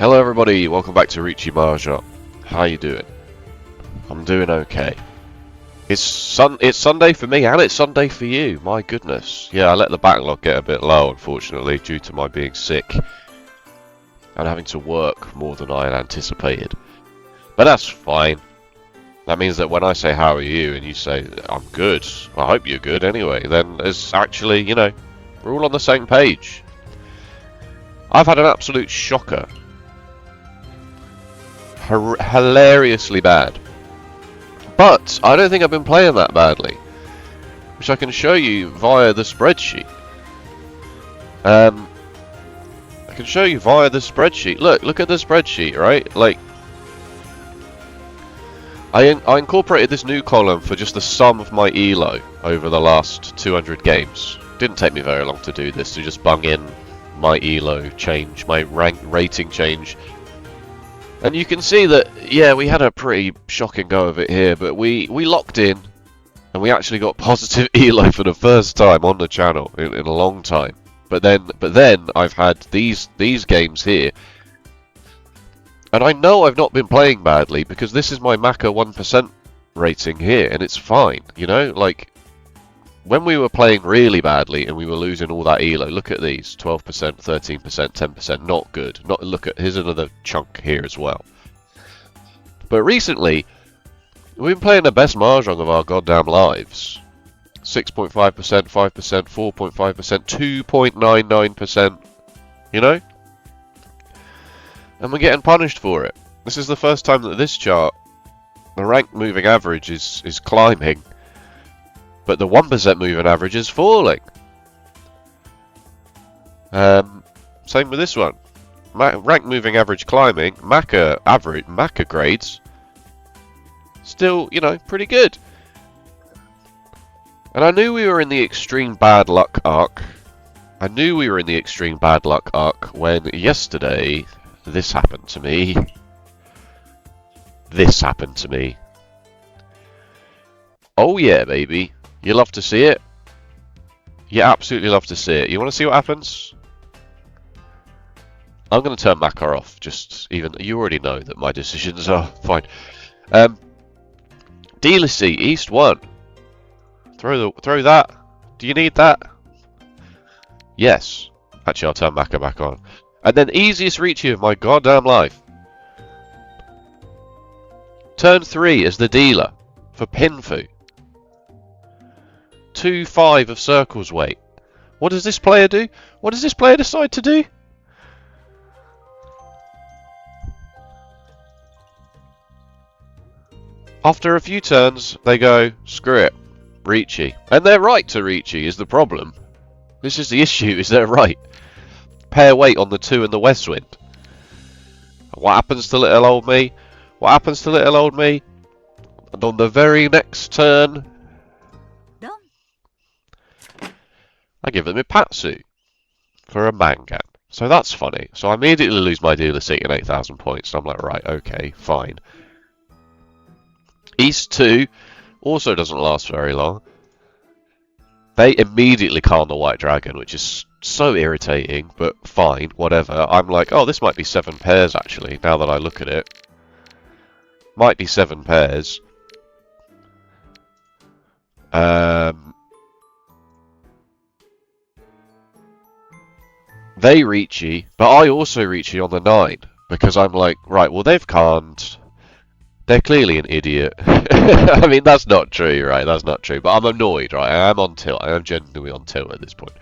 Hello everybody, welcome back to Riichi Mahjong. How you doing? I'm doing okay. It's Sunday for me and it's Sunday for you, my goodness. Yeah, I let the backlog get a bit low unfortunately due to my being sick and having to work more than I had anticipated. But that's fine. That means that when I say how are you and you say I'm good, I hope you're good anyway, then it's actually, you know, we're all on the same page. I've had an absolute shocker. Hilariously bad. But I don't think I've been playing that badly, which I can show you via the spreadsheet. I can show you via the spreadsheet. Look at the spreadsheet, right? Like, I incorporated this new column for just the sum of my elo over the last 200 games. Didn't take me very long to do this, to just bung in my elo change, my rank rating change. And you can see that, yeah, we had a pretty shocking go of it here, but we locked in, and we actually got positive elo for the first time on the channel in a long time. But then I've had these games here, and I know I've not been playing badly because this is my Maka 1% rating here, and it's fine, you know, like. When we were playing really badly and we were losing all that elo, look at these, 12%, 13%, 10%, not good. Here's another chunk here as well. But recently, we've been playing the best Mahjong of our goddamn lives. 6.5%, 5%, 4.5%, 2.99%, you know? And we're getting punished for it. This is the first time that this chart, the rank moving average is climbing. But the 1% moving average is falling. Same with this one. Rank moving average climbing. Maka grades. Still, you know, pretty good. And I knew we were in the extreme bad luck arc. When yesterday this happened to me. Oh yeah, baby. You love to see it. You absolutely love to see it. You want to see what happens? I'm going to turn Maka off. You already know that my decisions are fine. Dealacy, East 1. Throw that. Do you need that? Yes. Actually, I'll turn Maka back on. And then easiest Riichi of my goddamn life. Turn 3 as the dealer for Pinfu. 2-5 of circles weight. What does this player do? What does this player decide to do? After a few turns, they go, screw it, Riichi. And they're right to Riichi is the problem. This is the issue, is they're right. Pair weight on the 2 and the west wind. What happens to little old me? And on the very next turn, I give them a Patsu for a Mangan. So that's funny. So I immediately lose my dealer seat in 8,000 points. I'm like, right, okay, fine. East 2 also doesn't last very long. They immediately calm the White Dragon, which is so irritating, but fine, whatever. I'm like, oh, this might be 7 pairs actually, now that I look at it. Might be 7 pairs. They Riichi, but I also Riichi on the 9 because I'm like, right, well they've calmed. They're clearly an idiot. I mean, that's not true, right? That's not true. But I'm annoyed, right? I am on tilt. I am genuinely on tilt at this point.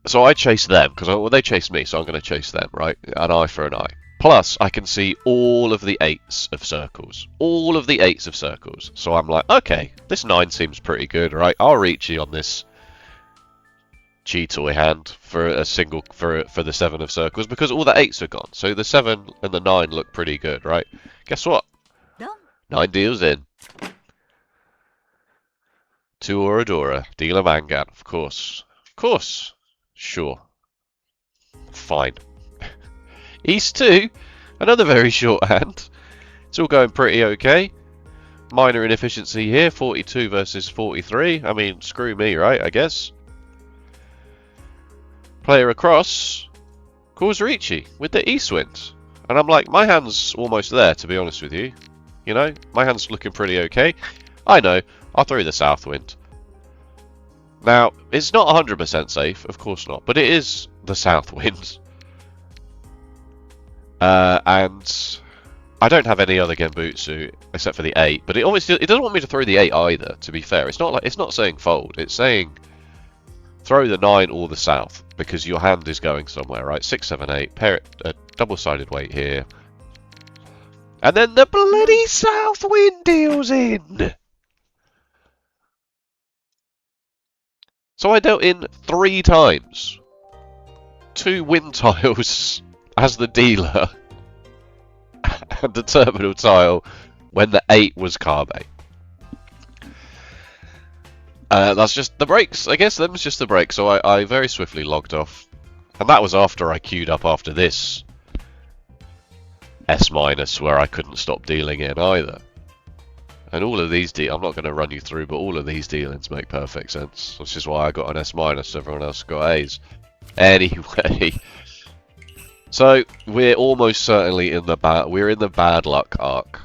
So I chase them because they chase me, so I'm going to chase them, right? An eye for an eye. Plus, I can see all of the 8s of circles. All of the 8s of circles. So I'm like, okay, this 9 seems pretty good, right? I'll Riichi on this Cheetoy hand for a single for the 7 of circles because all the 8s are gone. So the 7 and the 9 look pretty good, right? Guess what? 9 deals in. 2 Oradora, dealer Mangan, of course. Of course. Sure. Fine. East 2, another very short hand. It's all going pretty okay. Minor inefficiency here, 42 versus 43. I mean, screw me, right, I guess. Player across, calls Riichi with the east wind. And I'm like, my hand's almost there, to be honest with you. You know, my hand's looking pretty okay. I know, I'll throw the south wind. Now, it's not 100% safe, of course not, but it is the south wind. And I don't have any other Genbutsu except for the 8, but it doesn't want me to throw the 8 either, to be fair. It's not saying fold, it's saying throw the 9 or the south, because your hand is going somewhere, right? 6, 7, 8, pair it, a double-sided weight here. And then the bloody south wind deals in! So I dealt in 3 times. 2 wind tiles as the dealer. And the terminal tile when the 8 was Kabe. That's just the breaks. I guess them was just the break. So I very swiftly logged off. And that was after I queued up after this S- where I couldn't stop dealing in either. And all of these I'm not going to run you through, but all of these dealings make perfect sense. Which is why I got an S-, everyone else got A's. Anyway. So we're almost certainly in the bad luck arc.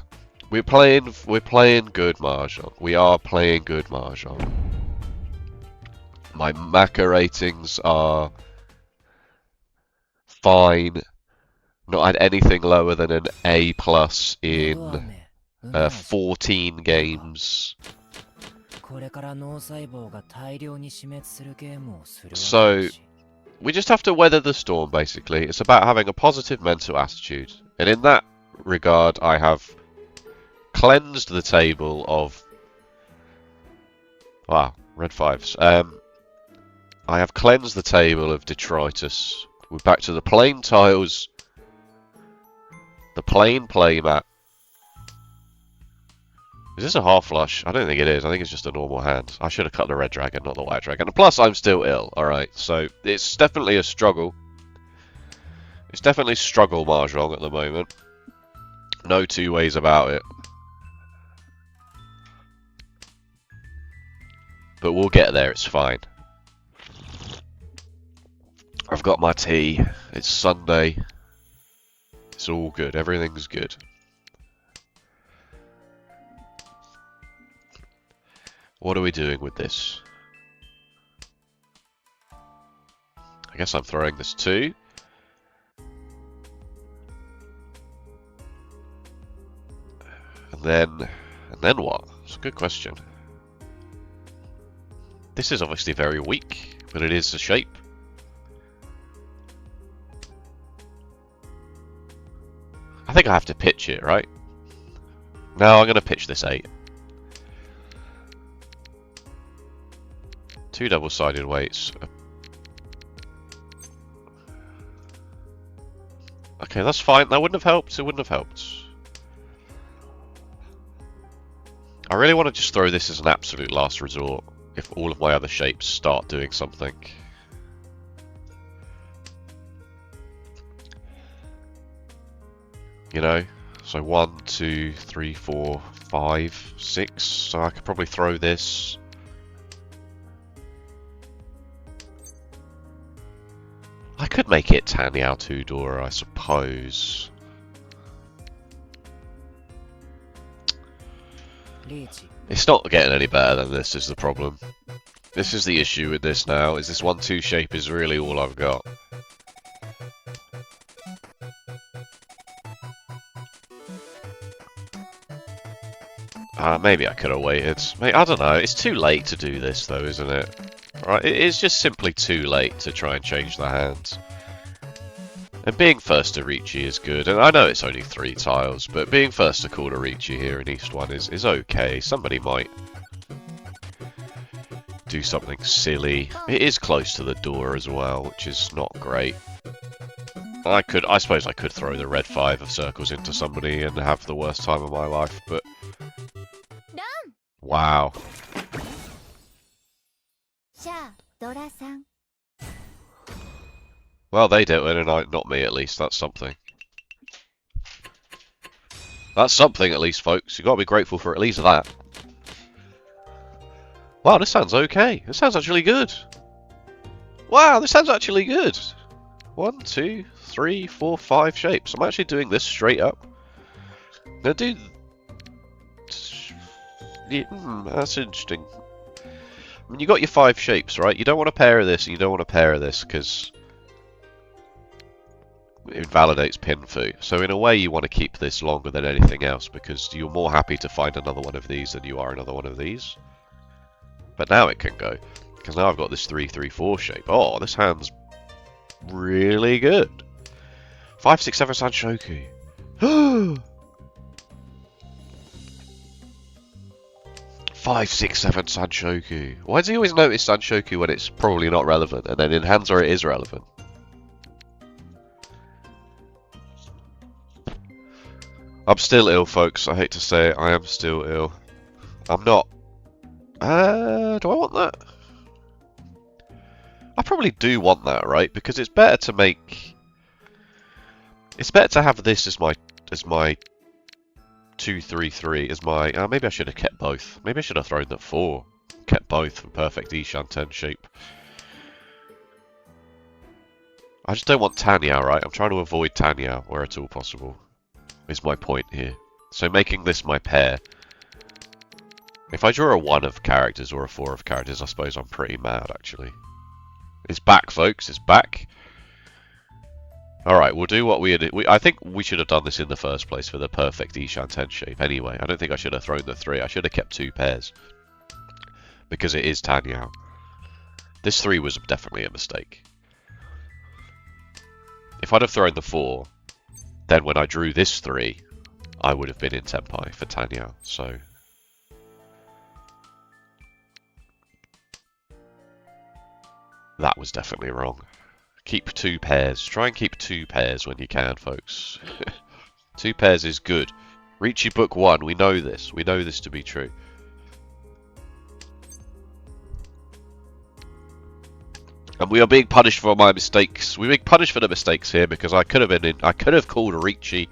We're playing good Mahjong. We are playing good Mahjong. My Maka ratings are fine. Not had anything lower than an A+ in 14 games. So we just have to weather the storm, basically. It's about having a positive mental attitude. And in that regard, I have cleansed the table of... Wow, red 5s. I have cleansed the table of detritus. We're back to the plain tiles. The plain playmat. Is this a half flush? I don't think it is. I think it's just a normal hand. I should have cut the red dragon, not the white dragon. And plus, I'm still ill. Alright, so it's definitely a struggle. It's definitely struggle Mahjong at the moment. No two ways about it. But we'll get there, it's fine. I've got my tea. It's Sunday. It's all good. Everything's good. What are we doing with this? I guess I'm throwing this too. And then what? It's a good question. This is obviously very weak, but it is a shape. I think I have to pitch it, right? No, I'm going to pitch this 8. 2 double-sided weights. Okay, that's fine. That wouldn't have helped. It wouldn't have helped. I really want to just throw this as an absolute last resort if all of my other shapes start doing something. You know? So 1, 2, 3, 4, 5, 6. So I could probably throw this. I could make it Tanyao Tudor, I suppose. It's not getting any better than this is the problem. This is the issue with this now, is this 1-2 shape is really all I've got. Maybe I could have waited. I don't know, it's too late to do this though, isn't it? Right, it is just simply too late to try and change the hands. And being first to Riichi is good, and I know it's only 3 tiles, but being first to call to Riichi here in East 1 is okay. Somebody might do something silly. It is close to the door as well, which is not great. I suppose I could throw the red 5 of circles into somebody and have the worst time of my life, but... Wow. Well, they dealt in, and not me at least. That's something. That's something at least, folks. You've got to be grateful for at least that. Wow, this sounds okay. This sounds actually good. Wow, this sounds actually good. 1, 2, 3, 4, 5 shapes. I'm actually doing this straight up. Now do... Yeah, that's interesting. I mean, you got your 5 shapes, right? You don't want a pair of this, and you don't want a pair of this, because it invalidates Pinfu. So in a way, you want to keep this longer than anything else, because you're more happy to find another one of these than you are another one of these. But now it can go, because now I've got this 3, 3, 4 shape. Oh, this hand's really good. 5, 6, 7 Sanshoku. 5, 6, 7 Sanshoku. Why does he always notice Sanshoku when it's probably not relevant, and then in hands where it is relevant? I'm still ill, folks. I hate to say it, I am still ill. I'm not. Do I want that? I probably do want that, right? Because it's better to make. It's better to have this as my 2, 3, 3 as my... maybe I should have kept both. Maybe I should have thrown the 4. Kept both for perfect Ishan-ten shape. I just don't want Tanyao, right? I'm trying to avoid Tanyao where at all possible. Is my point here. So making this my pair. If I draw a 1 of characters or a 4 of characters, I suppose I'm pretty mad, actually. It's back, folks. It's back. Alright, we'll do what we had. I think we should have done this in the first place for the perfect Ishan-ten shape anyway. I don't think I should have thrown the 3. I should have kept 2 pairs. Because it is Tanyao. This 3 was definitely a mistake. If I'd have thrown the 4, then when I drew this 3, I would have been in Tenpai for Tanyao, so... That was definitely wrong. Keep 2 pairs. Try and keep 2 pairs when you can, folks. 2 pairs is good. Riichi Book 1, we know this. We know this to be true. And we are being punished for my mistakes. We're being punished for the mistakes here because I could have called Riichi.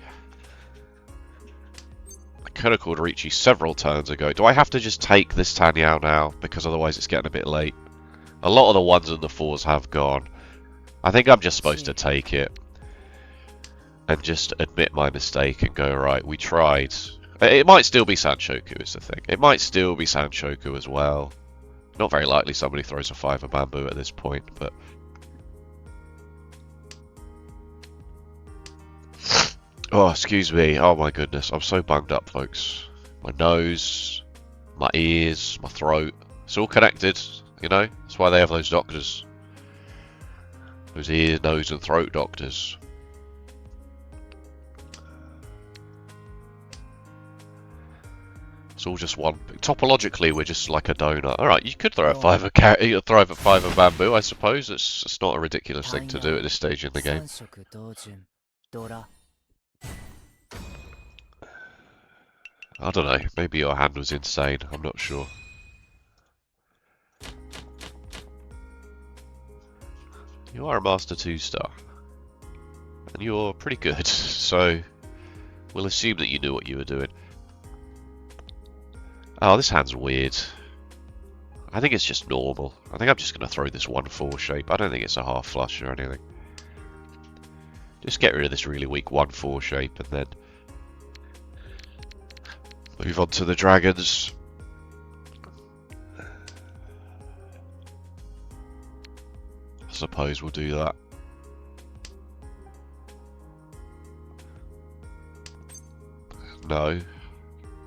I could have called Riichi several turns ago. Do I have to just take this Tanyao now? Because otherwise it's getting a bit late. A lot of the 1s and the 4s have gone. I think I'm just supposed to take it and just admit my mistake and go, right, we tried. It might still be Sanshoku is the thing. It might still be Sanshoku as well. Not very likely somebody throws a 5 of bamboo at this point, but... Oh, excuse me. Oh my goodness. I'm so bunged up, folks. My nose, my ears, my throat. It's all connected, you know? That's why they have those doctors. Those ear, nose and throat doctors. It's all just one. Topologically, we're just like a donut. Alright, you could throw a 5 of bamboo, I suppose. It's not a ridiculous thing to do at this stage in the game. I don't know. Maybe your hand was insane. I'm not sure. You are a Master 2-star. And you're pretty good, so we'll assume that you knew what you were doing. Oh, this hand's weird. I think it's just normal. I think I'm just going to throw this 1-4 shape. I don't think it's a half flush or anything. Just get rid of this really weak 1-4 shape and then move on to the dragons. I suppose we'll do that. No.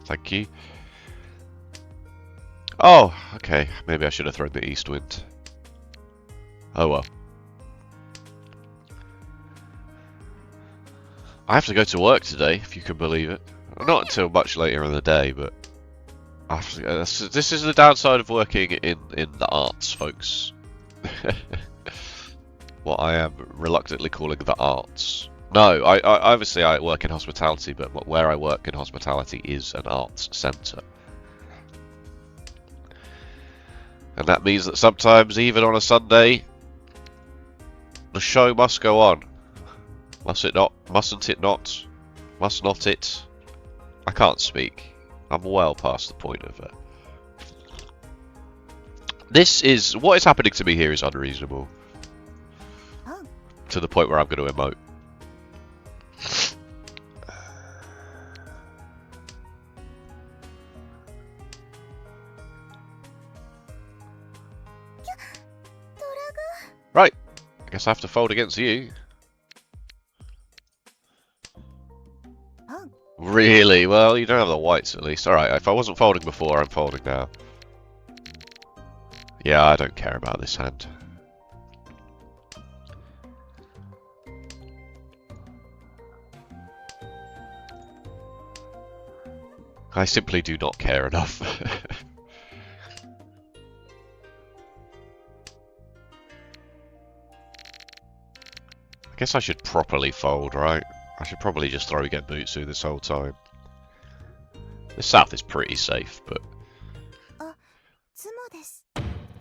Thank you. Oh, okay. Maybe I should have thrown the East Wind. Oh well. I have to go to work today, if you can believe it. Not until much later in the day, but I have to, this is the downside of working in the arts, folks. What I am reluctantly calling the arts. No, I obviously I work in hospitality, but where I work in hospitality is an arts centre. And that means that sometimes, even on a Sunday, the show must go on. Must it not? Mustn't it not? Must not it? I can't speak. I'm well past the point of it. This is... What is happening to me here is unreasonable. to the point where I'm going to emote. Right, I guess I have to fold against you. Really? Well, you don't have the whites at least. Alright, if I wasn't folding before, I'm folding now. Yeah, I don't care about this hand. I simply do not care enough. I guess I should properly fold, right? I should probably just throw Genbutsu this whole time. The south is pretty safe, but...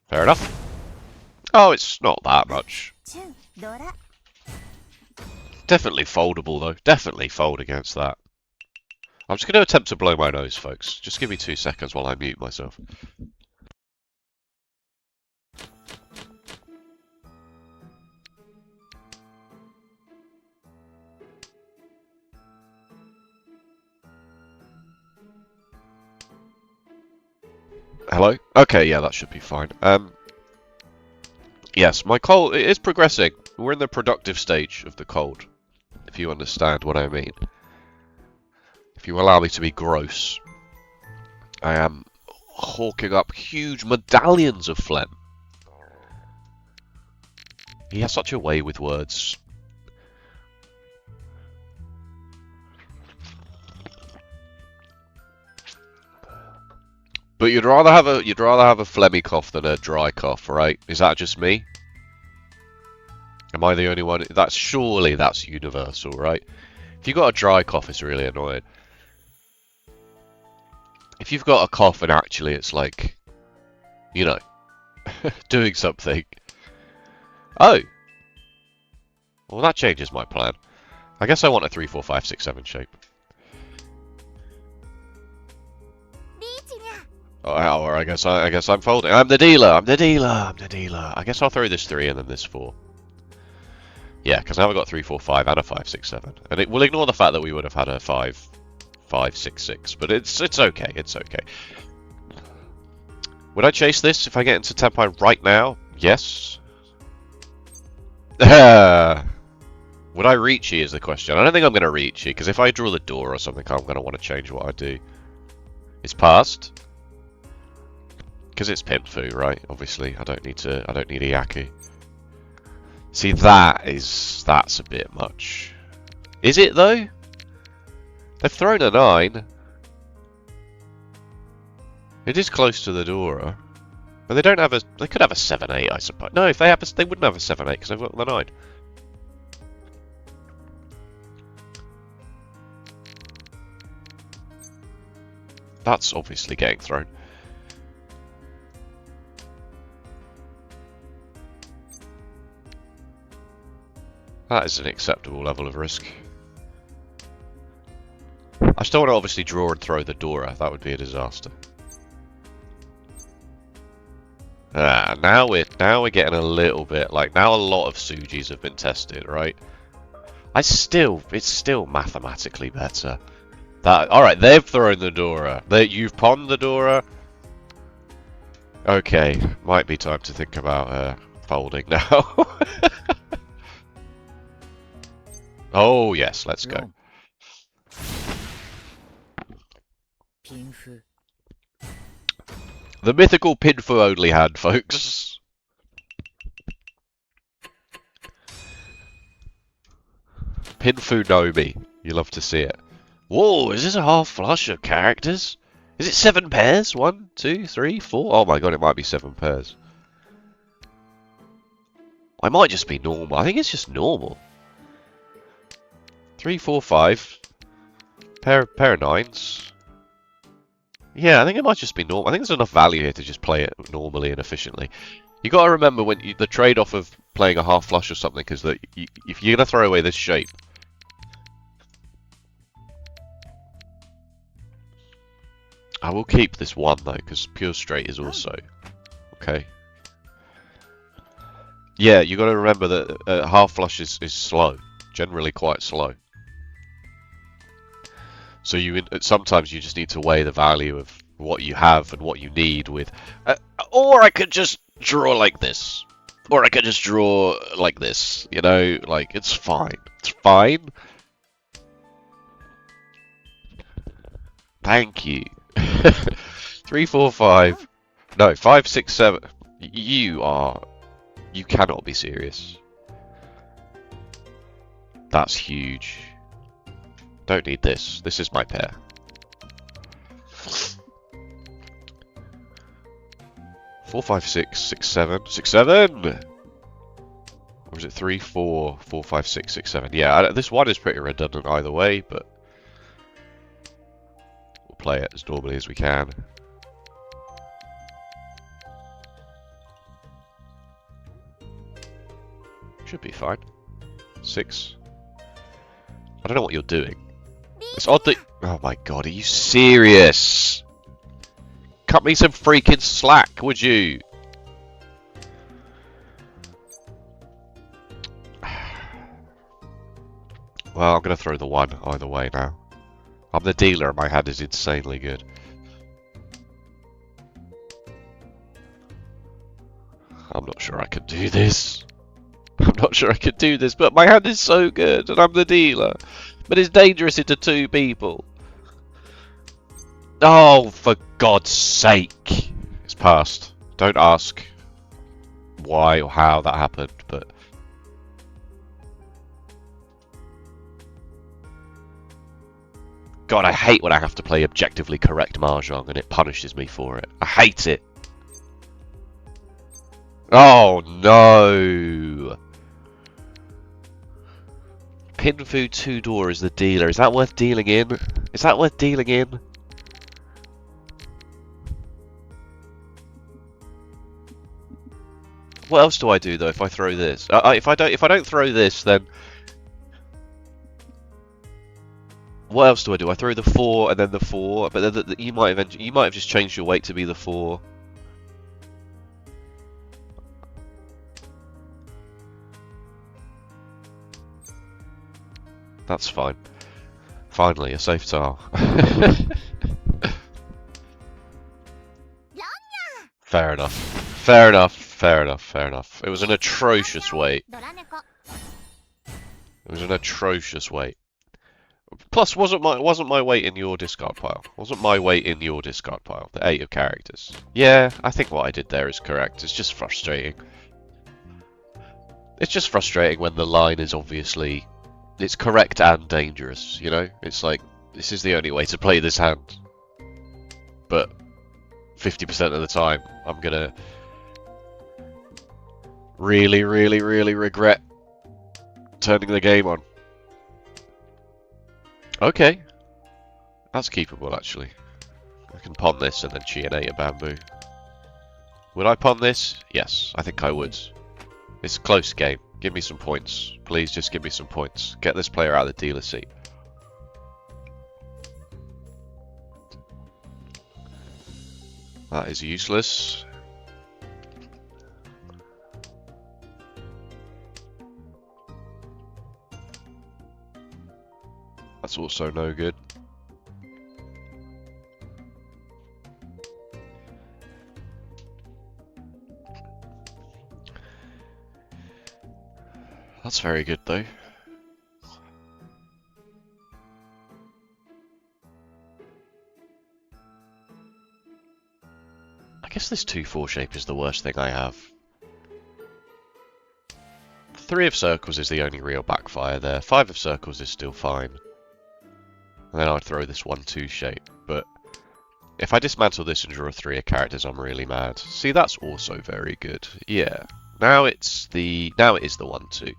Fair enough. Oh, it's not that much. Definitely foldable, though. Definitely fold against that. I'm just going to attempt to blow my nose, folks. Just give me 2 seconds while I mute myself. Hello? Okay, yeah, that should be fine. Yes, my cold is progressing. We're in the productive stage of the cold, if you understand what I mean. If you allow me to be gross, I am hawking up huge medallions of phlegm. He has such a way with words. But you'd rather have a phlegmy cough than a dry cough, right? Is that just me? Am I the only one? Surely that's universal, right? If you've got a dry cough, it's really annoying. If you've got a cough and actually it's like, you know, doing something. Oh! Well, that changes my plan. I guess I want a 3, 4, 5, 6, 7 shape. Oh, or I guess I'm folding. I'm the dealer. I'm the dealer. I'm the dealer. I guess I'll throw this 3 and then this 4. Yeah, because now I've got 3, 4, 5 and a 5, 6, 7, and it will ignore the fact that we would have had a 5, 5, 6, 6. But it's okay. It's okay. Would I chase this if I get into Tenpai right now? Yes. Would I Riichi is the question. I don't think I'm going to Riichi because if I draw the door or something, I'm going to want to change what I do. It's passed. Because it's Pinfu, right? Obviously, I don't need Iyaku. See, that's a bit much. Is it though? They've thrown a 9. It is close to the Dora, but they don't have a. They could have a 7-8, I suppose. No, if they have, they wouldn't have a 7-8 because they've got the 9. That's obviously getting thrown. That is an acceptable level of risk. I still want to obviously draw and throw the Dora. That would be a disaster. Now we're getting a little bit like now a lot of Sujis have been tested, right? It's still mathematically better. All right, they've thrown the Dora. You've pawned the Dora. Okay, might be time to think about folding now. Oh yes, let's go. The mythical Pinfu only hand, folks. Pinfu know me. You love to see it. Whoa, is this a half flush of characters? Is it 7 pairs? 1, 2, 3, 4? Oh my god, it might be 7 pairs. I might just be normal. I think it's just normal. 3, 4, 5. Pair of 9s. Yeah, I think it might just be normal. I think there's enough value here to just play it normally and efficiently. You got to remember when the trade-off of playing a half flush or something is that if you're gonna throw away this shape. I will keep this 1 though, because pure straight is also okay. Yeah, you got to remember that half flush is slow, generally quite slow. So sometimes you just need to weigh the value of what you have and what you need with. Or I could just draw like this, or I could just draw like this. You know, like it's fine. It's fine. Thank you. 3, 4, 5. No, 5, 6, 7. You cannot be serious. That's huge. Don't need this. This is my pair. 4, 5, 6, 6, 7. 6, 7! Or is it 3, 4, 4, 5, 6, 6, 7? Yeah, this one is pretty redundant either way, but we'll play it as normally as we can. Should be fine. 6. I don't know what you're doing. It's odd that... Oh my god, are you serious? Cut me some freaking slack, would you? Well, I'm going to throw the 1 either way now. I'm the dealer and my hand is insanely good. I'm not sure I can do this. I'm not sure I could do this, but my hand is so good and I'm the dealer. But it's dangerous into 2 people. Oh, for God's sake. It's passed. Don't ask why or how that happened, but... God, I hate when I have to play objectively correct Mahjong and it punishes me for it. I hate it. Oh, no. Pinfu 2-door is the dealer. Is that worth dealing in? Is that worth dealing in? What else do I do though if I throw this? If I don't throw this, then what else do I do? I throw the 4 and then the 4, but then you might have just changed your weight to be the 4. That's fine. Finally, a safe tile. Fair enough. Fair enough. Fair enough. Fair enough. It was an atrocious weight. It was an atrocious weight. Plus, wasn't my weight in your discard pile? Wasn't my weight in your discard pile? The 8 of characters. Yeah, I think what I did there is correct. It's just frustrating. It's just frustrating when the line is obviously... It's correct and dangerous, you know? It's like, this is the only way to play this hand. But 50% of the time, I'm gonna really, really, really regret turning the game on. Okay. That's keepable, actually. I can pawn this and then chianate a bamboo. Would I pawn this? Yes, I think I would. It's a close game. Give me some points. Please just give me some points. Get this player out of the dealer seat. That is useless. That's also no good. That's very good though. I guess this 2-4 shape is the worst thing I have. 3 of circles is the only real backfire there. 5 of circles is still fine. And then I'd throw this 1-2 shape, but if I dismantle this and draw 3 of characters, I'm really mad. See, that's also very good. Yeah. Now it is the 1-2.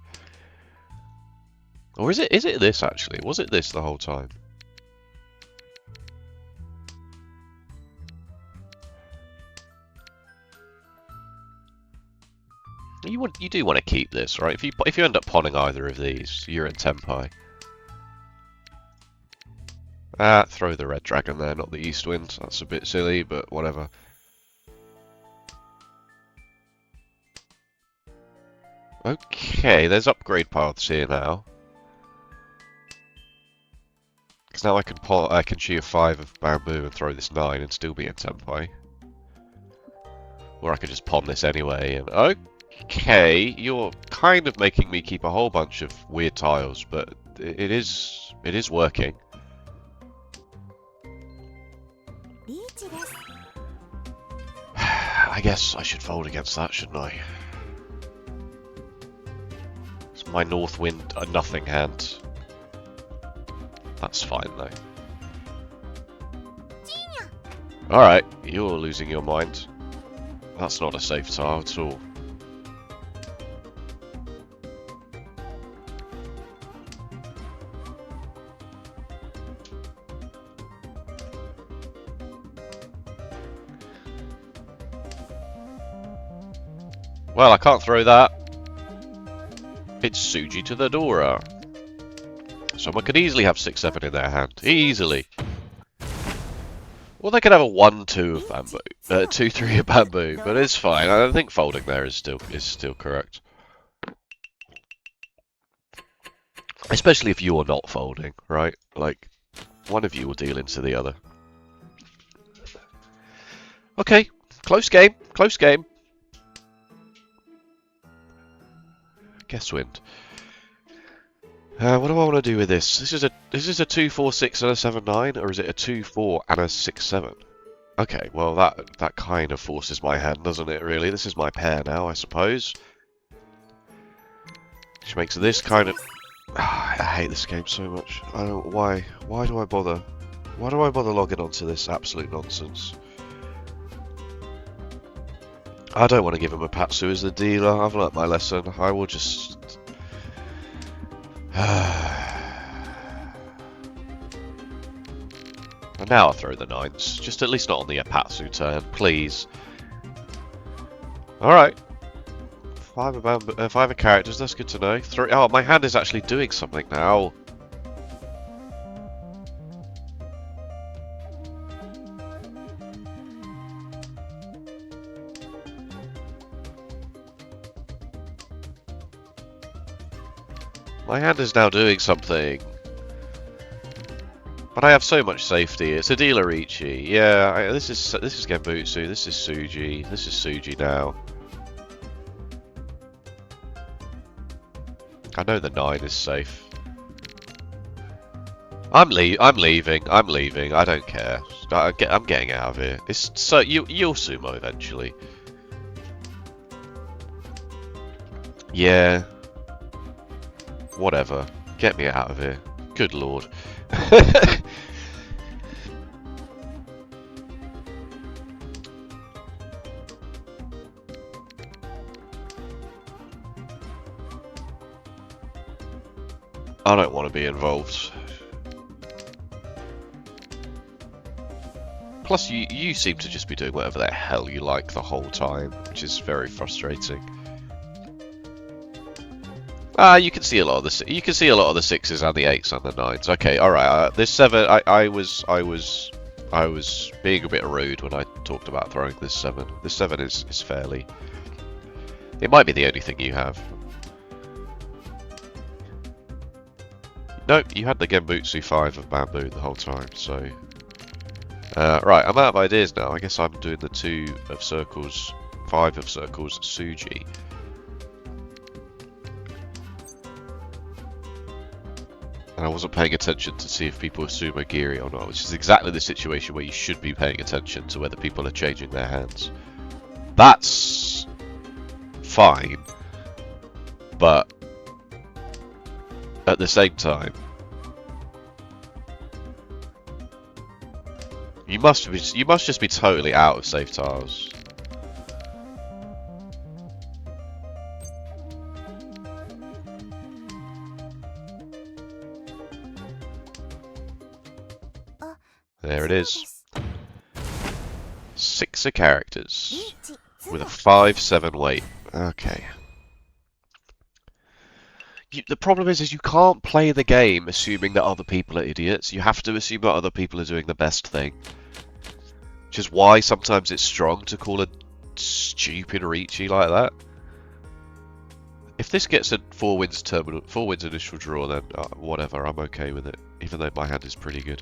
Or is it this actually? Was it this the whole time? You do want to keep this, right? If you end up pawning either of these, you're in Tenpai. Throw the red dragon there, not the east wind. That's a bit silly, but whatever. Okay, there's upgrade paths here now. Because now I can shoot a 5 of bamboo and throw this 9 and still be in senpai. Or I could just pawn this anyway and... Okay, you're kind of making me keep a whole bunch of weird tiles, but it is working. I guess I should fold against that, shouldn't I? It's my north wind, a nothing hand. That's fine though. Alright, you're losing your mind. That's not a safe tile at all. Well, I can't throw that. It's Suji to the Dora. Someone could easily have 6-7 in their hand. Easily. Or they could have a 1-2 of bamboo. 2-3 of bamboo, but it's fine. I don't think folding there is still correct. Especially if you are not folding, right? Like, one of you will deal into the other. Okay, close game, close game. Guess wind. What do I want to do with this? Is this a 2-4-6 and a 7-9, or is it a 2-4 and a 6-7? Okay, well that kind of forces my hand, doesn't it? Really, this is my pair now, I suppose. Which makes this kind of. I hate this game so much. I don't. Why? Why do I bother? Why do I bother logging onto this absolute nonsense? I don't want to give him a Patsu as the dealer. I've learnt my lesson. I will just... And now I'll throw the 9s. Just at least not on the Apatsu turn, please. Alright. 5 of characters, that's good to know. Oh, my hand is actually doing something now. My hand is now doing something. But I have so much safety. It's a dealer Riichi. Yeah, this is Genbutsu. This is Suji. This is Suji now. I know the 9 is safe. I'm leaving. I don't care. I'm getting out of here. It's so you'll sumo eventually. Yeah. Whatever. Get me out of here. Good lord. I don't want to be involved. Plus, you seem to just be doing whatever the hell you like the whole time, which is very frustrating. You can see a lot of the 6s and the 8s and the 9s. Okay, all right. This 7, I was being a bit rude when I talked about throwing this 7. This 7 is fairly. It might be the only thing you have. Nope, you had the Genbutsu 5 of bamboo the whole time. So, right, I'm out of ideas now. I guess I'm doing the 2 of circles, 5 of circles, Suji. And I wasn't paying attention to see if people were sumo giri or not, which is exactly the situation where you should be paying attention to whether people are changing their hands. That's fine, but at the same time, you must just be totally out of safe tiles. There it is. 6 of characters with a 5-7 weight. Okay. The problem is you can't play the game assuming that other people are idiots. You have to assume that other people are doing the best thing. Which is why sometimes it's strong to call a stupid Riichi like that. If this gets a 4 wins initial draw, then whatever, I'm okay with it. Even though my hand is pretty good.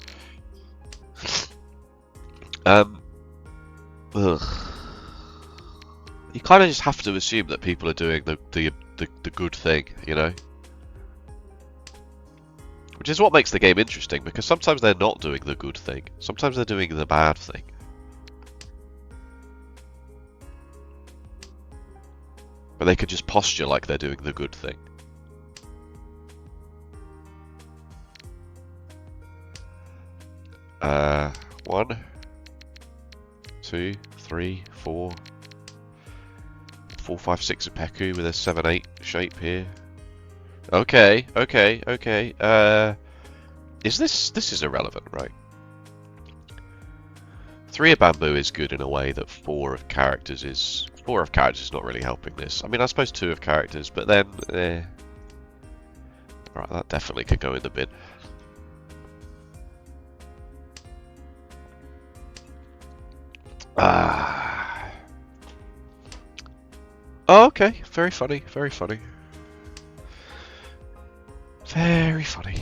Ugh. You kind of just have to assume that people are doing the good thing, you know? Which is what makes the game interesting, because sometimes they're not doing the good thing. Sometimes they're doing the bad thing. But they could just posture like they're doing the good thing. One, 2, 3, 4, 4, 5, 6 of Peku with a 7, 8 shape here. Okay. Is this is irrelevant, right? 3 of bamboo is good in a way that 4 of characters is not really helping this. I mean, I suppose 2 of characters, but then, right, that definitely could go in the bin. Oh, okay. Very funny. Very funny. Very funny.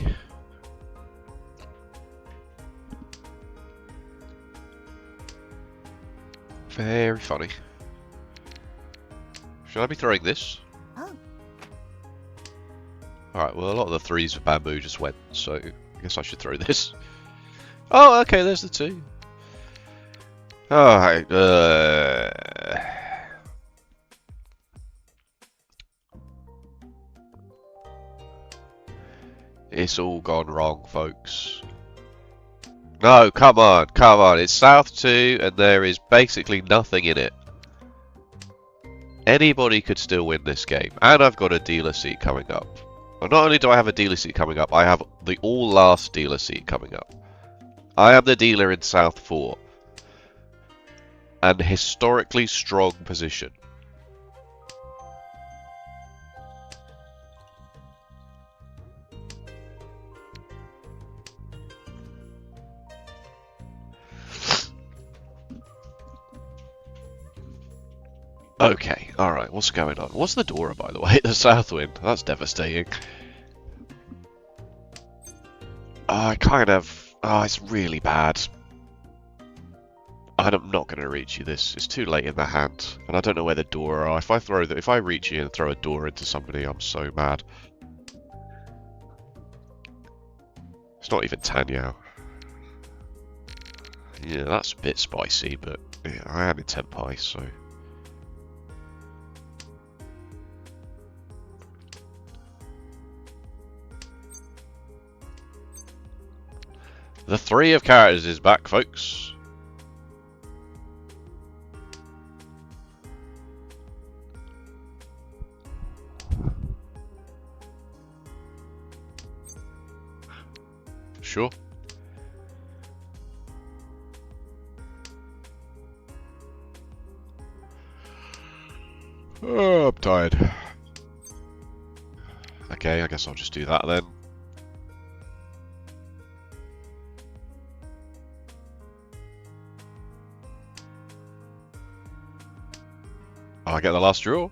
Very funny. Should I be throwing this? Oh. Alright, well a lot of the 3s of bamboo just went, so I guess I should throw this. Oh, okay, there's the 2. Alright, it's all gone wrong, folks. No, come on, it's South 2 and there is basically nothing in it. Anybody could still win this game, and I've got a dealer seat coming up. Well, not only do I have a dealer seat coming up, I have the all-last dealer seat coming up. I am the dealer in South 4. An historically strong position. Okay, alright, what's going on? What's the Dora, by the way? The South Wind. That's devastating. I kind of... Oh, it's really bad. I'm not going to reach you this. It's too late in the hand. And I don't know where the Dora are. If I reach you and throw a Dora into somebody, I'm so mad. It's not even Tanyao. Yeah, that's a bit spicy, but yeah, I am in Tenpai, so... The 3 of characters is back, folks. Sure. Oh, I'm tired. Okay, I guess I'll just do that then. I get the last draw.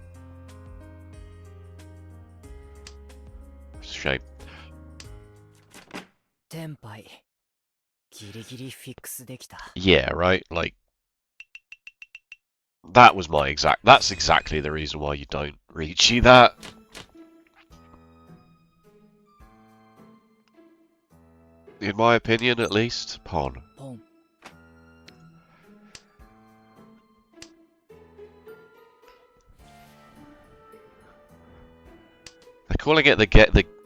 It's a shame. Yeah, right? Like, that's exactly the reason why you don't Riichi that. In my opinion, at least. Pawn. They're calling it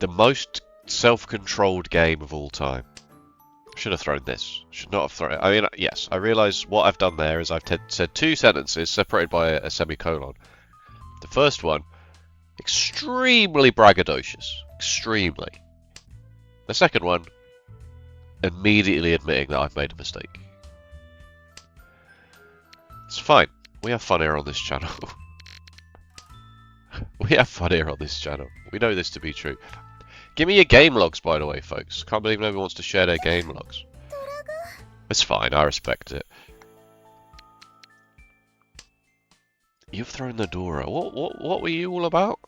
the most self-controlled game of all time. Should have thrown this. Should not have thrown it. I mean, yes, I realise what I've done there is I've said 2 sentences separated by a semicolon. The first one, extremely braggadocious. Extremely. The second one, immediately admitting that I've made a mistake. It's fine. We have fun here on this channel. We have fun here on this channel. We know this to be true. Give me your game logs, by the way, folks. Can't believe nobody wants to share their game logs. It's fine, I respect it. You've thrown the Dora. What were you all about?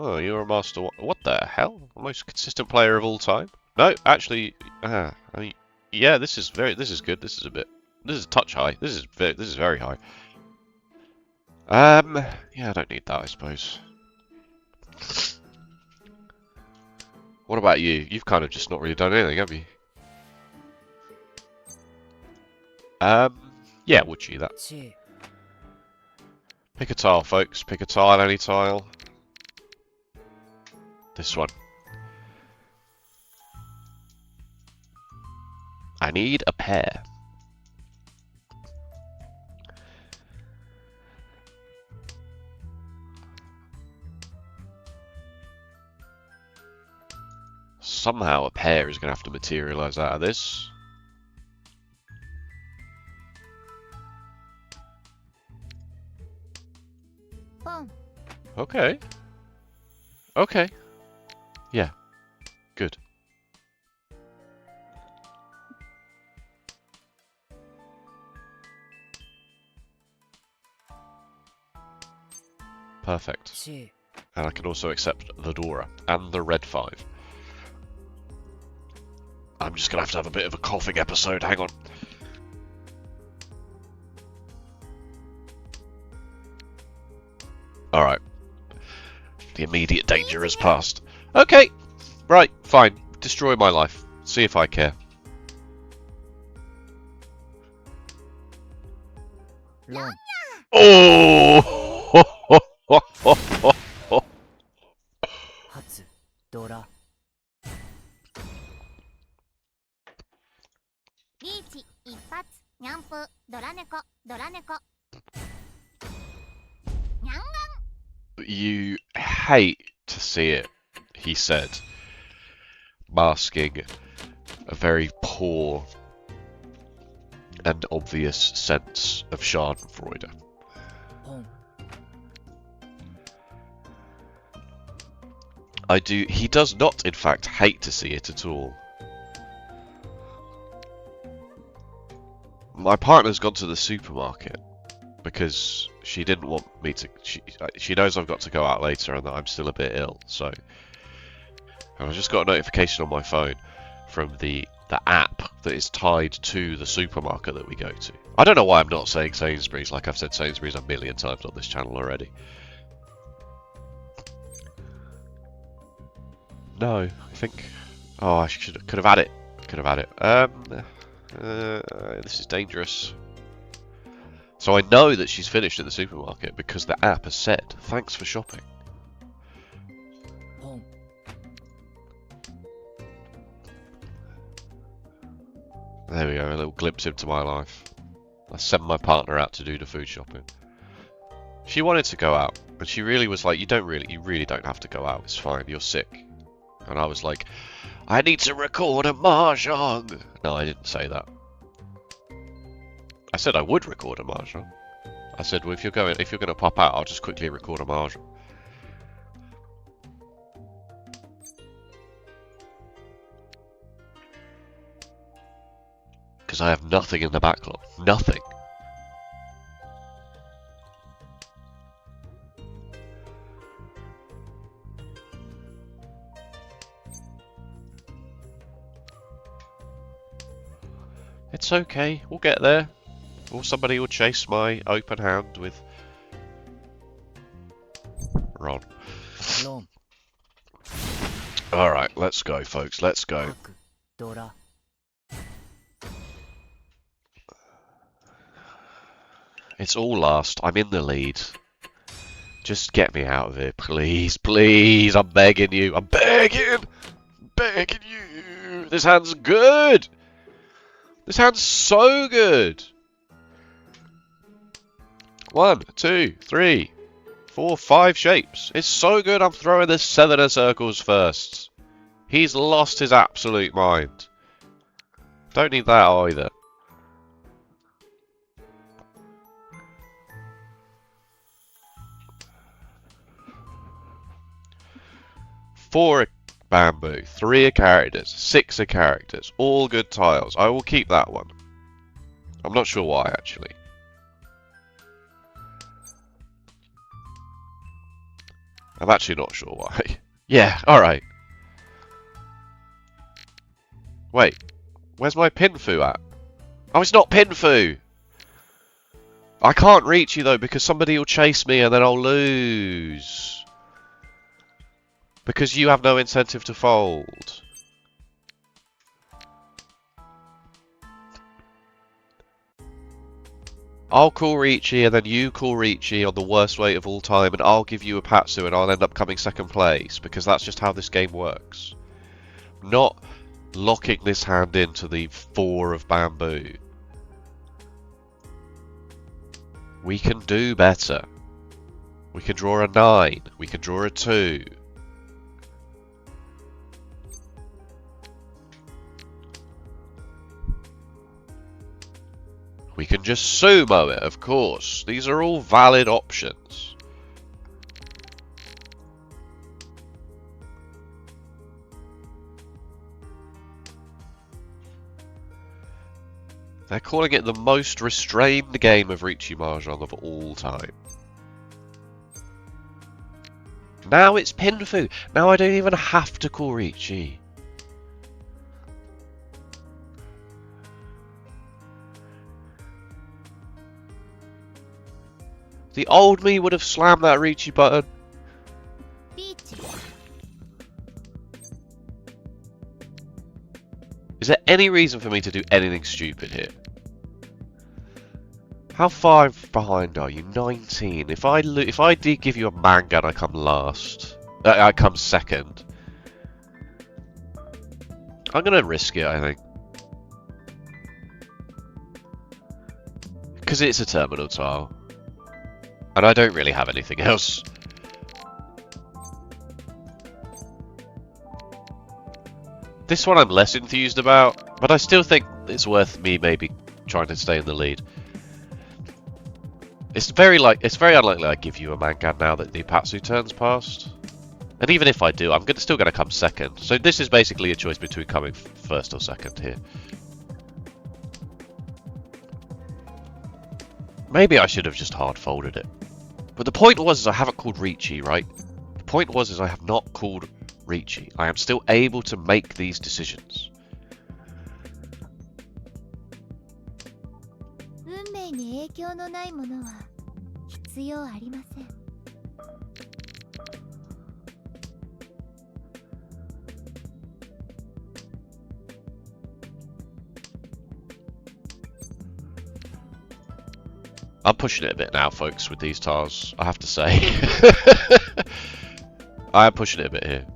Oh, you're a master. What the hell? Most consistent player of all time? No, actually, I mean, yeah, this is good. This is a touch high. This is very high. Yeah, I don't need that, I suppose. What about you? You've kind of just not really done anything, have you? Yeah, would you that? Pick a tile, folks. Pick a tile, any tile. This one. I need a pair. Somehow a pair is going to have to materialize out of this. Okay. Okay. Yeah. Good. Perfect. And I can also accept the Dora and the red 5. I'm just going to have a bit of a coughing episode. Hang on. Alright. The immediate danger has passed. Okay. Right. Fine. Destroy my life. See if I care. Oh! Riichi Mahjong, ニャンプ、ドラ猫、ドラ猫。ニャンガン。 You hate to see it, he said, masking a very poor and obvious sense of Schadenfreude. He does not, in fact, hate to see it at all. My partner's gone to the supermarket because she didn't want me to. She knows I've got to go out later and that I'm still a bit ill. So, and I just got a notification on my phone from the app that is tied to the supermarket that we go to. I don't know why I'm not saying Sainsbury's, like I've said Sainsbury's a million times on this channel already. No, I think. Oh, I could have had it. Could have had it. This is dangerous. So I know that she's finished at the supermarket because the app has said, "Thanks for shopping." There we go, a little glimpse into my life. I sent my partner out to do the food shopping. She wanted to go out, but she really was like, you really don't have to go out, it's fine, you're sick. And I was like, I need to record a Mahjong! No, I didn't say that. I said I would record a Mahjong. I said, well, if you're gonna pop out, I'll just quickly record a Mahjong. Because I have nothing in the backlog. Nothing. It's okay, we'll get there. Or somebody will chase my open hand with Ron. Alright, let's go, folks, let's go. It's all last. I'm in the lead. Just get me out of here, please, please. I'm begging you. I'm begging you. This hand's good. This hand's so good. 1, 2, 3, 4, 5 shapes. It's so good. I'm throwing the 7 of circles first. He's lost his absolute mind. Don't need that either. Four bamboo, 3 are characters, 6 are characters, all good tiles. I will keep that one. I'm not sure why, actually. I'm actually not sure why. Yeah, alright. Wait, where's my Pinfu at? Oh, it's not Pinfu! I can't reach you though because somebody will chase me and then I'll lose. Because you have no incentive to fold. I'll call Riichi and then you call Riichi on the worst weight of all time and I'll give you a Patsu and I'll end up coming second place because that's just how this game works. Not locking this hand into the 4 of bamboo. We can do better. We can draw a 9. We can draw a 2. We can just sumo it, of course. These are all valid options. They're calling it the most restrained game of Riichi Mahjong of all time. Now it's Pinfu. Now I don't even have to call Riichi. The old me would have slammed that Riichi button. Is there any reason for me to do anything stupid here? How far behind are you? 19. If I did give you a manga and I come last, I come second. I'm gonna risk it, I think, because it's a terminal tile, and I don't really have anything else. This one I'm less enthused about, but I still think it's worth me maybe trying to stay in the lead. It's very unlikely I give you a manga now that the Patsu turn's passed. And even if I do, I'm still going to come second. So this is basically a choice between coming first or second here. Maybe I should have just hard folded it. But the point was is I haven't called Riichi, right? The point was is I have not called Riichi. I am still able to make these decisions. I'm pushing it a bit now, folks, with these tiles, I have to say. I am pushing it a bit here.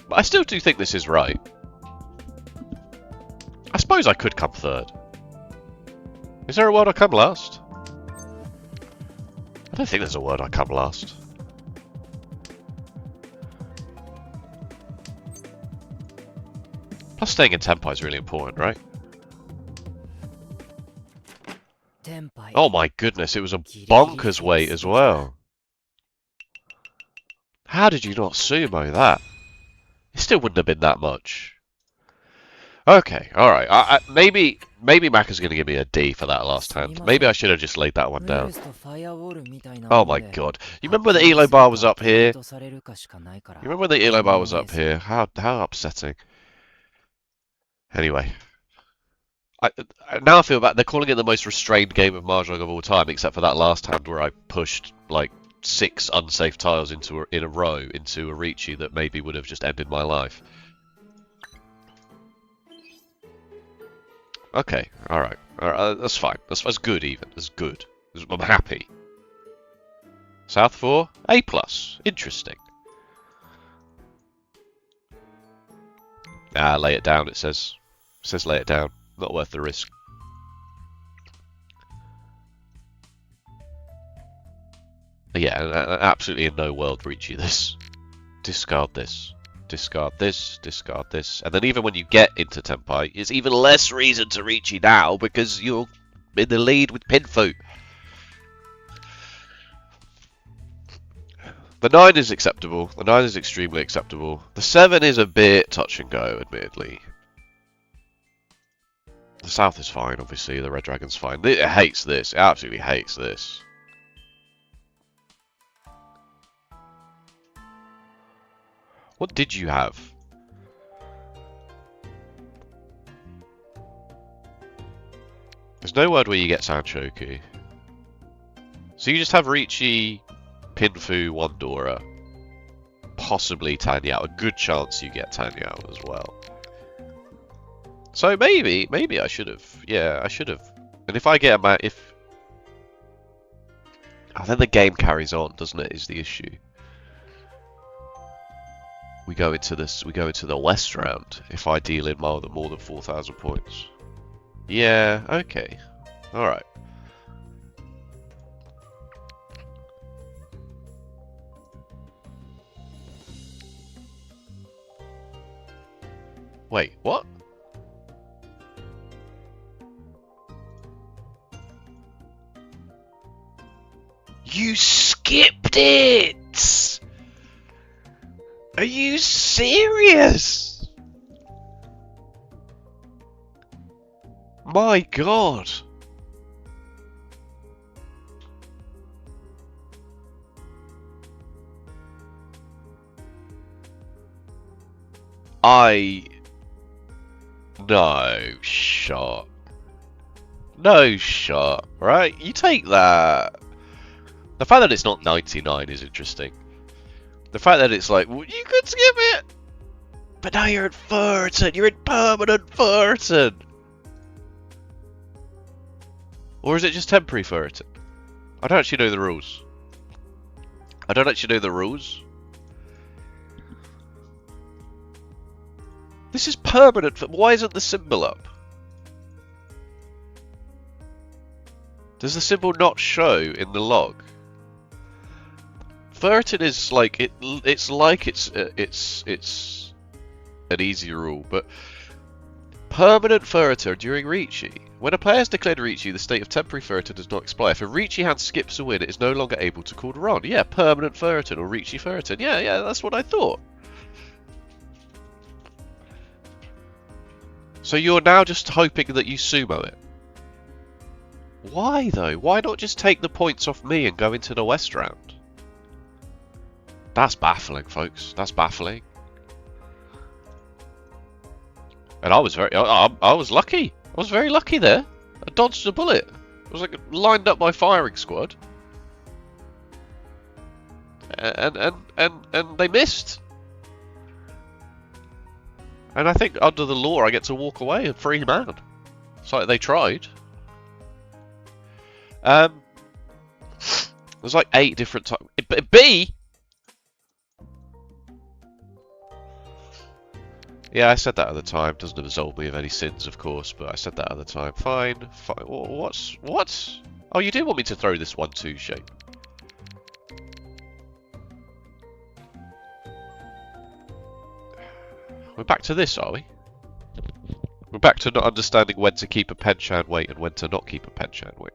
But I still do think this is right. I suppose I could come third. Is there a world I come last? I don't think there's a world I come last. Plus staying in Tempai is really important, right? Oh my goodness, it was a bonkers weight as well. How did you not sumo that? It still wouldn't have been that much. Okay, alright. Maybe Maka's going to give me a D for that last hand. Maybe I should have just laid that one down. Oh my god. You remember the Elo bar was up here? You remember when the Elo bar was up here? How upsetting. Anyway. Now I feel bad. They're calling it the most restrained game of Mahjong of all time, except for that last hand where I pushed like 6 unsafe tiles in a row into a Riichi that maybe would have just ended my life. Okay, alright. That's fine. That's good even. That's good. I'm happy. South 4? A+. Interesting. Ah, lay it down, it says. It says lay it down. Not worth the risk. Yeah, absolutely in no world Riichi this. Discard this. Discard this, discard this. And then even when you get into Tempai, it's even less reason to Riichi now because you're in the lead with Pinfu. The 9 is acceptable. The 9 is extremely acceptable. The 7 is a bit touch and go, admittedly. The south is fine, obviously. The red dragon's fine. It hates this. It absolutely hates this. What did you have? There's no word where you get Sanchoku. So you just have Riichi, Pinfu, Wandora, possibly Tanyao. A good chance you get Tanyao as well. So maybe I should have. Yeah, I should have. And if I get a then the game carries on, doesn't it? Is the issue. We go into the West round if I deal in more than 4,000 points. Yeah. Okay. All right. Wait, what? You skipped it! Are you serious? My God. No shot. No shot, right? You take that. The fact that it's not 99 is interesting. The fact that it's like, well, you could skip it! But now you're in Furton! You're in permanent Furton! Or is it just temporary Furton? I don't actually know the rules. This is permanent. Why isn't the symbol up? Does the symbol not show in the log? Furton is like it's an easy rule, but permanent Furton during Riichi. When a player has declared Riichi, the state of temporary Furton does not expire. If a Riichi hand skips a win, it is no longer able to call Ron. Yeah, permanent Furton or Riichi Furton. Yeah, that's what I thought. So you're now just hoping that you sumo it. Why though? Why not just take the points off me and go into the West round? That's baffling, folks. That's baffling. And I was I was lucky. I was very lucky there. I dodged a bullet. I was like lined up my firing squad, and they missed. And I think under the law, I get to walk away a free man. It's like they tried. There's like 8 different types. B. Yeah, I said that at the time. Doesn't absolve me of any sins, of course, but I said that at the time. Fine. What? Oh, you do want me to throw this 1-2 shape. We're back to this, are we? We're back to not understanding when to keep a Penchan weight and when to not keep a Penchan weight.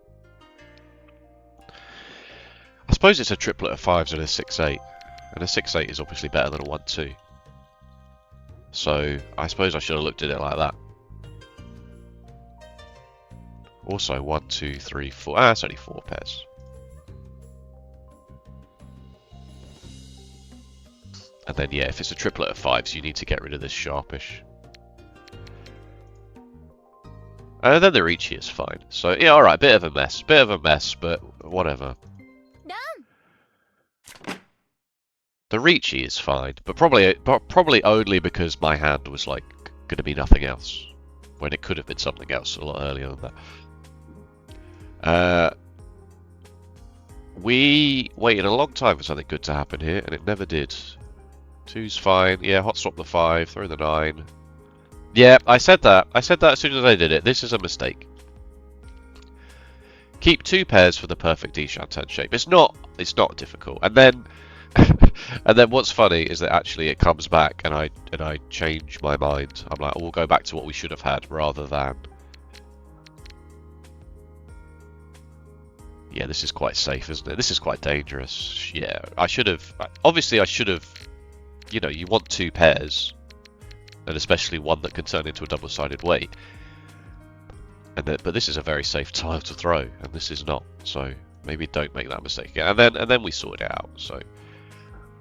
I suppose it's a triplet of 5s and a 6-8. And a 6-8 is obviously better than a 1-2. So, I suppose I should have looked at it like that. Also, 1, 2, 3, 4. Ah, it's only 4 pairs. And then, yeah, if it's a triplet of 5s, you need to get rid of this sharpish. And then the Riichi is fine. So, yeah, alright, bit of a mess, but whatever. The Riichi is fine, but probably only because my hand was like going to be nothing else, when it could have been something else a lot earlier than that. We waited a long time for something good to happen here, and it never did. 2's fine. Yeah, hot swap the 5, throw the 9. Yeah, I said that. I said that as soon as I did it. This is a mistake. Keep 2 pairs for the perfect D-Shantan shape. It's not difficult. And then what's funny is that actually it comes back and I change my mind. I'm like, oh, we'll go back to what we should have had rather than. Yeah, this is quite safe, isn't it? This is quite dangerous. Yeah, I should have. Obviously, I should have. You know, you want 2 pairs, and especially one that can turn into a double-sided weight. But this is a very safe tile to throw, and this is not. So maybe don't make that mistake again. And then we sorted it out. So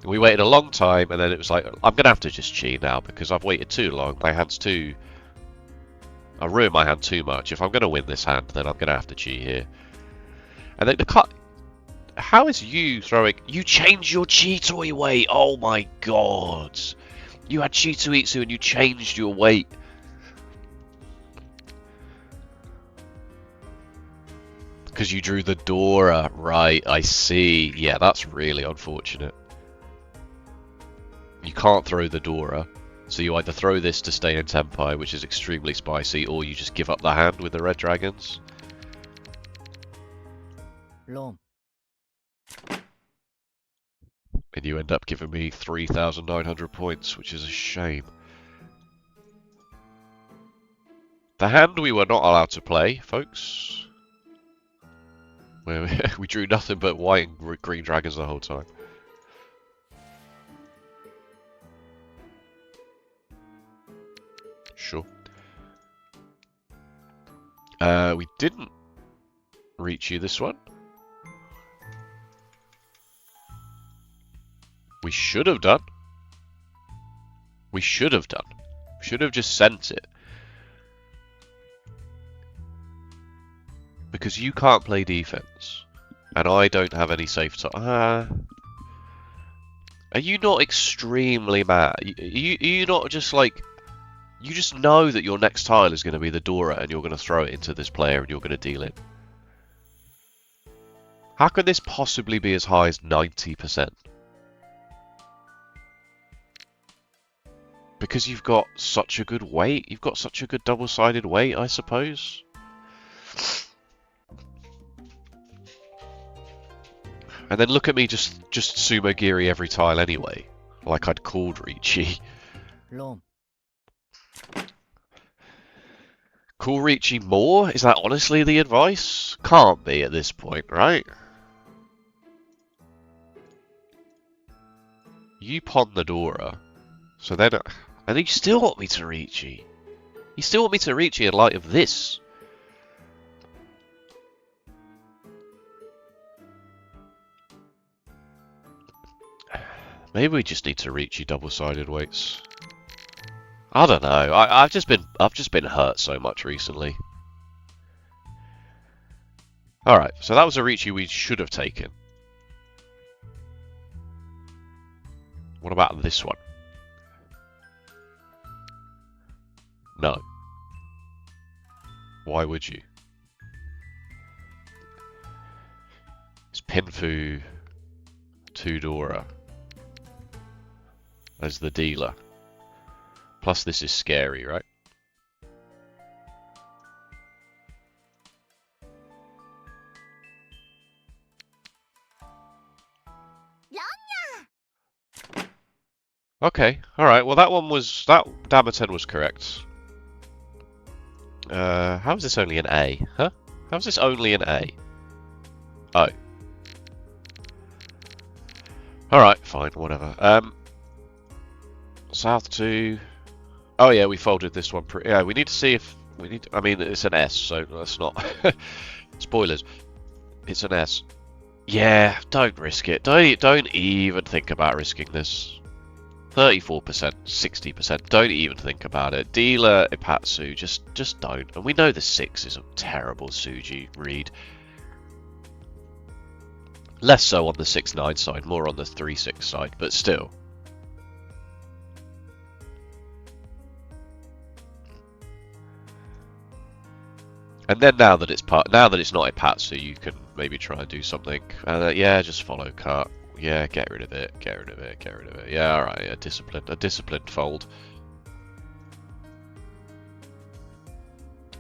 we waited a long time, and then it was like, I'm gonna have to just cheat now because I've waited too long. My hand's too. I ruined my hand too much. If I'm gonna win this hand, then I'm gonna have to cheat here. And then the cut. How is you throwing? You changed your Cheetoy weight. Oh my god! You had Cheetoitsu and you changed your weight. Because you drew the Dora, right? I see. Yeah, that's really unfortunate. You can't throw the Dora, so you either throw this to stay in Tenpai, which is extremely spicy, or you just give up the hand with the red dragons. Long. And you end up giving me 3,900 points, which is a shame. The hand we were not allowed to play, folks. We drew nothing but white and green dragons the whole time. Sure. We didn't reach you this one. We should have done. We should have done. Should have just sent it. Because you can't play defense. And I don't have any safe time. Are you not extremely mad? Are you not just like... You just know that your next tile is going to be the Dora and you're going to throw it into this player and you're going to deal it. How could this possibly be as high as 90%? Because you've got such a good weight. You've got such a good double-sided weight, I suppose. And then look at me just sumo giri every tile anyway. Like I'd called Riichi. Long. Call Riichi more? Is that honestly the advice? Can't be at this point, right? You pawn the Dora. So then... And you still want me to Riichi. You still want me to Riichi in light of this. Maybe we just need to Riichi double-sided weights. I don't know. I've just been hurt so much recently. Alright, so that was a Riichi we should have taken. What about this one? No. Why would you? It's Pinfu Tudora as the dealer. Plus this is scary, right? Okay, alright, well that Damaten was correct. How is this only an A? Huh? How is this only an A? Oh. Alright, fine, whatever. South 2. Oh yeah, we folded this one. Yeah, we need to see if... I mean, it's an S, so let's not... Spoilers. It's an S. Yeah, don't risk it. Don't even think about risking this. 34%, 60%. Don't even think about it. Dealer Ipatsu, just don't. And we know the 6 is a terrible Suji read. Less so on the 6-9 side, more on the 3-6 side, but still. And then now that it's not Ipatsu, you can maybe try and do something. Yeah, just follow cart. Yeah, get rid of it. Get rid of it. Get rid of it. Yeah, all right. A disciplined fold.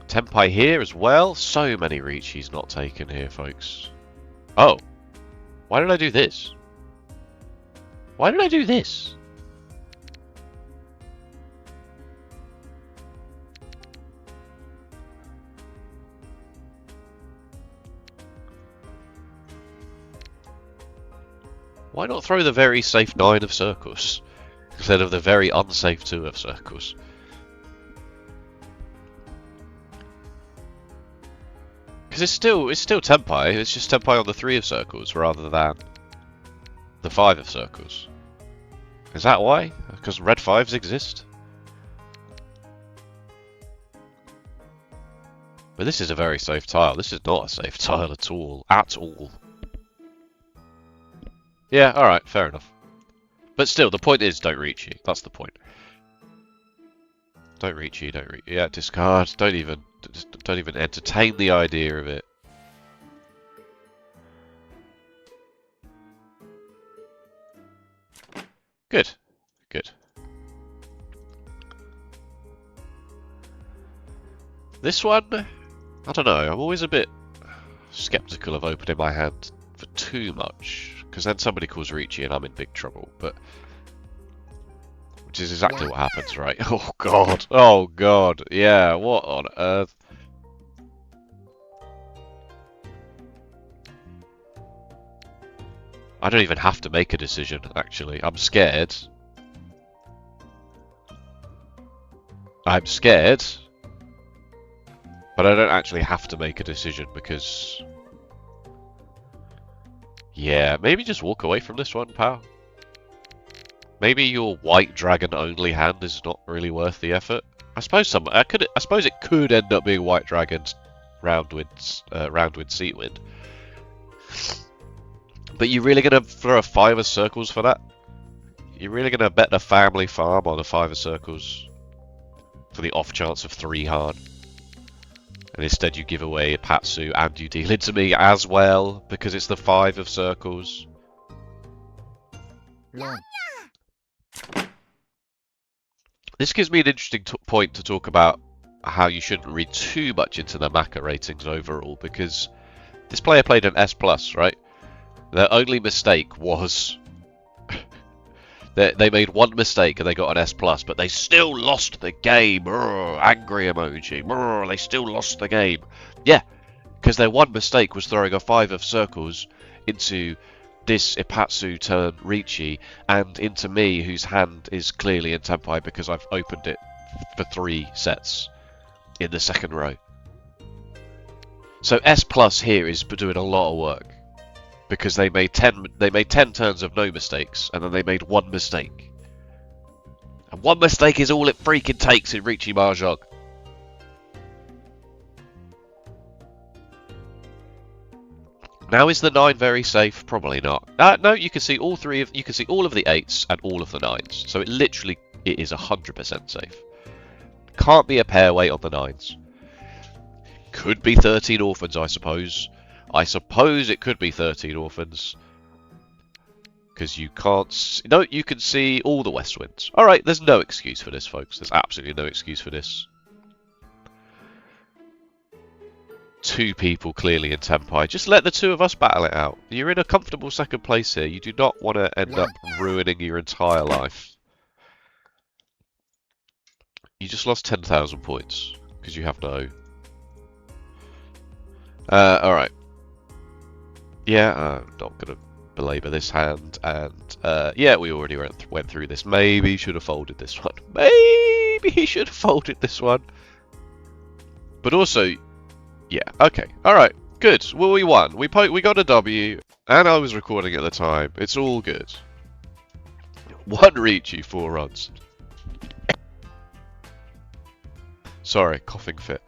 Tenpai here as well. So many Riichis not taken here, folks. Oh, why did I do this? Why did I do this? Why not throw the very safe 9 of circles instead of the very unsafe 2 of circles? Because it's still Tenpai. It's just Tenpai on the 3 of circles rather than the 5 of circles. Is that why? Because red 5s exist? But this is a very safe tile. This is not a safe tile at all. At all. Yeah, alright, fair enough. But still, the point is, don't Riichi. That's the point. Don't Riichi, don't Riichi. Yeah, discard. Don't even entertain the idea of it. Good. Good. This one, I don't know. I'm always a bit skeptical of opening my hand for too much. Because then somebody calls Riichi and I'm in big trouble. But which is exactly what happens, right? Oh god. Oh god. Yeah, what on earth? I don't even have to make a decision, actually. I'm scared. I'm scared. But I don't actually have to make a decision because... Yeah, maybe just walk away from this one, pal. Maybe your white dragon only hand is not really worth the effort. I suppose it could end up being white dragons roundwind seatwind. But you really gonna throw a 5 of circles for that? You're really gonna bet the family farm on a 5 of circles for the off chance of 3 hard? And instead you give away a Patsu and you deal into me as well because it's the 5 of circles. Long. This gives me an interesting point to talk about how you shouldn't read too much into the Maka ratings overall, because this player played an S+, right? Their only mistake was... they made one mistake and they got an S+, but they still lost the game. Angry emoji. They still lost the game. Yeah, because their one mistake was throwing a 5 of circles into this Ipatsu turn Riichi and into me, whose hand is clearly in Tenpai because I've opened it for 3 sets in the second row. So S+ here is doing a lot of work because they made 10 turns of no mistakes and then they made 1 mistake. And 1 mistake is all it freaking takes in Riichi Mahjong. Now is the 9 very safe? Probably not. No, you can see all of the 8s and all of the 9s. So it is 100% safe. Can't be a pair weight on the 9s. Could be 13 orphans, I suppose. I suppose it could be 13 orphans. Because you can't... No, you can see all the west winds. Alright, there's no excuse for this, folks. There's absolutely no excuse for this. 2 people clearly in Tenpai. Just let the 2 of us battle it out. You're in a comfortable second place here. You do not want to end up ruining your entire life. You just lost 10,000 points because you have no... Alright. Yeah, I'm not going to belabor this hand. And, yeah, we already went through this. Maybe he should have folded this one. Maybe he should have folded this one. But also... Yeah, okay. Alright, good. Well, we won. We got a W, and I was recording at the time. It's all good. 1 Riichi, 4 runs. Sorry, coughing fit.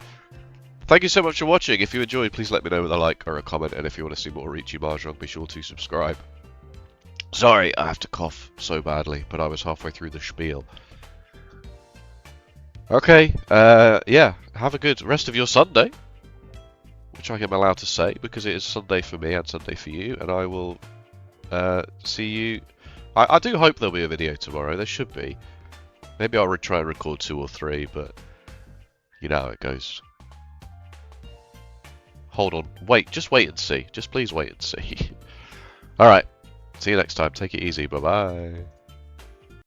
Thank you so much for watching. If you enjoyed, please let me know with a like or a comment, and if you want to see more Riichi Mahjong, be sure to subscribe. Sorry, I have to cough so badly, but I was halfway through the spiel. Okay, yeah, have a good rest of your Sunday. Which I am allowed to say because it is Sunday for me and Sunday for you, and I will see you. I do hope there'll be a video tomorrow. There should be. Maybe I'll try and record 2 or 3, but you know how it goes. Hold on, just wait and see. Just please wait and see. Alright, see you next time. Take it easy. Bye bye.